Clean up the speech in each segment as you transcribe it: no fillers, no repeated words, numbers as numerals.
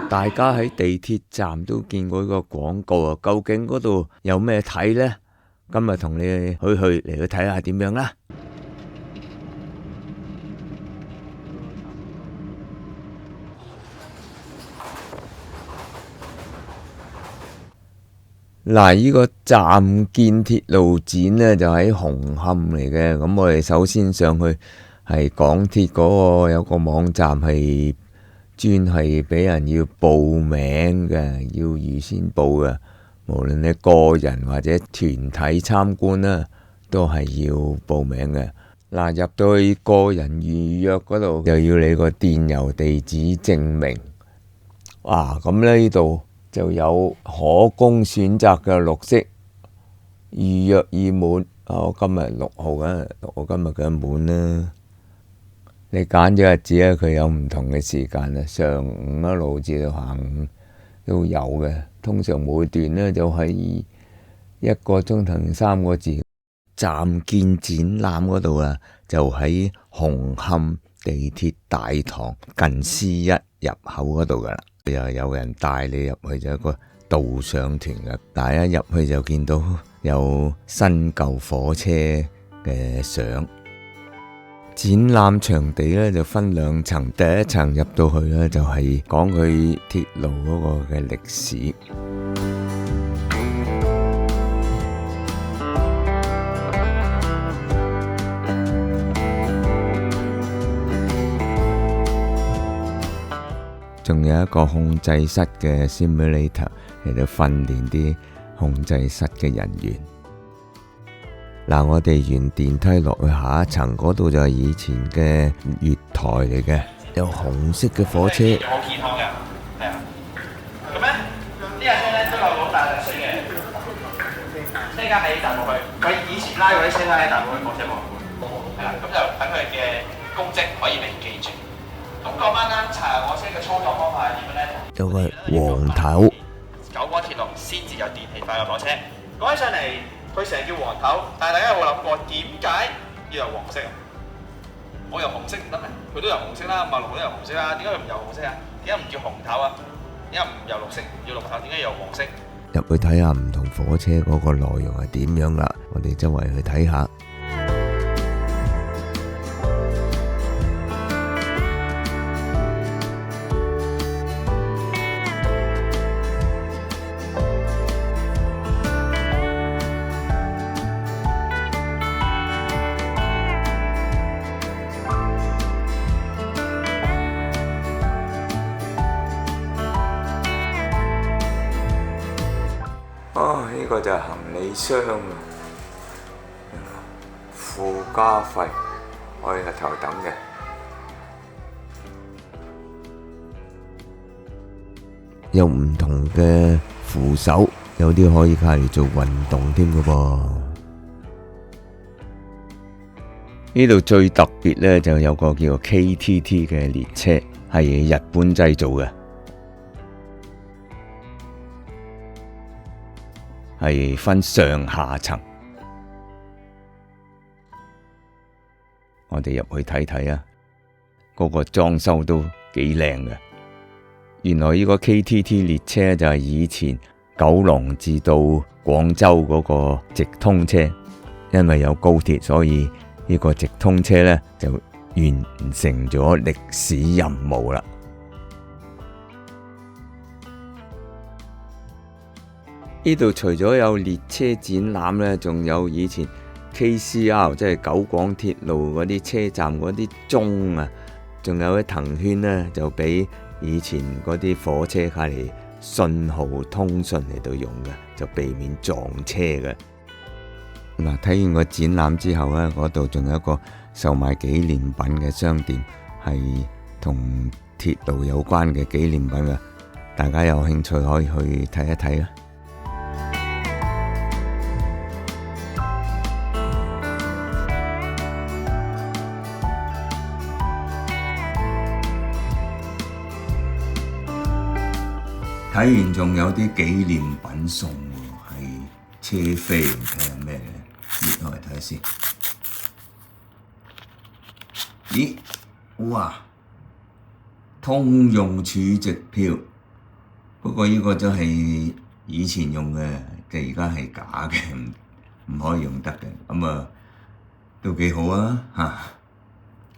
大家喺地鐵站都見過個廣告啊，究竟嗰度有咩睇呢？今日同你嚟去睇下點樣啦。嗱，呢個站建鐵路展呢，就喺紅磡嚟嘅。咁我哋首先上去係港鐵嗰個有個網站，係專係俾人要報名嘅，要預先報嘅。無論你個人或者團體參觀啦，都係要報名嘅。嗱，入到去個人預約嗰度，又要你個電郵地址證明。哇，咁呢度就有可供選擇嘅綠色預約已滿。我今日6號嘅，我今日嘅滿啦。你揀咗日子咧，佢有唔同嘅時間啊，上午一路至到下午都有嘅。通常每段呢就係1個鐘頭3個字。站建展覽嗰度啊，就喺紅磡地鐵大堂近 C1 入口嗰度噶啦。又有人帶你入去，就一個導賞團嘅。大家入去就見到有新舊火車嘅相。展覽場地咧就分2層，第一層入到去咧就係講佢鐵路嗰個嘅歷史。仲有一個控制室嘅 simulator 嚟到訓練啲控制室嘅人員。嗱，我哋沿電梯落去下一層，嗰度就係以前嘅月台嚟嘅，有紅色嘅火車。好健康嘅，係啊。咁咧呢架車咧都有好大歷史嘅，呢間喺大埔區，佢以前拉嗰啲車咧喺大埔區火車博物館，係啦，咁就等佢嘅功績可以被記住。咁講翻啦，柴油火車嘅操作方法係點樣咧？有個黃頭。九廣鐵路先至有電氣化嘅火車，講起上嚟。佢成日叫黃頭，但係大家有冇諗過點解要有黃色啊？我由紅色唔得咩？佢都有紅色啦，馬路都有紅色啦，點解佢唔有紅色啊？點解唔叫紅頭啊？點解唔有綠色？唔叫綠頭，點解有黃色？入去睇下唔同火車嗰個內容係點樣啦，我哋周圍去睇下。呢個就係行李箱啊，附加費可以係頭等嘅。有唔同嘅扶手，有啲可以靠嚟做運動添嘅噃。呢度最特別呢，就有個叫做 KTT 嘅列車，係日本製造嘅。係分上下層，我哋入去睇睇啊！嗰個裝修都幾靚嘅。原來呢個 KTT 列車就係以前九龍至到廣州嗰個直通車，因為有高鐵，所以呢個直通車呢就完成咗歷史任務啦。呢度除咗有列車展覽呢，仲有以前 KCR 即係九廣鐵路嗰啲車站嗰啲鐘啊，仲有啲藤圈呢，就俾以前嗰啲火車卡嚟信號通訊嚟到用嘅，就避免撞車嘅。嗱，睇完個展覽之後呢，嗰度仲有一個售賣紀念品嘅商店，係同鐵路有關嘅紀念品嘅，大家有興趣可以去睇一睇啦。睇完仲有啲紀念品送喎，係車飛，睇下咩咧？搣開嚟睇下先。咦，哇！通用儲值票，不過呢個都係以前用嘅，即係而家係假嘅，唔可以用得嘅。咁啊都幾好啊嚇！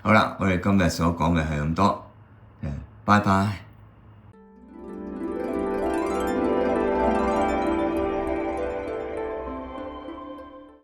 好啦，我哋今日所講嘅係咁多，拜拜。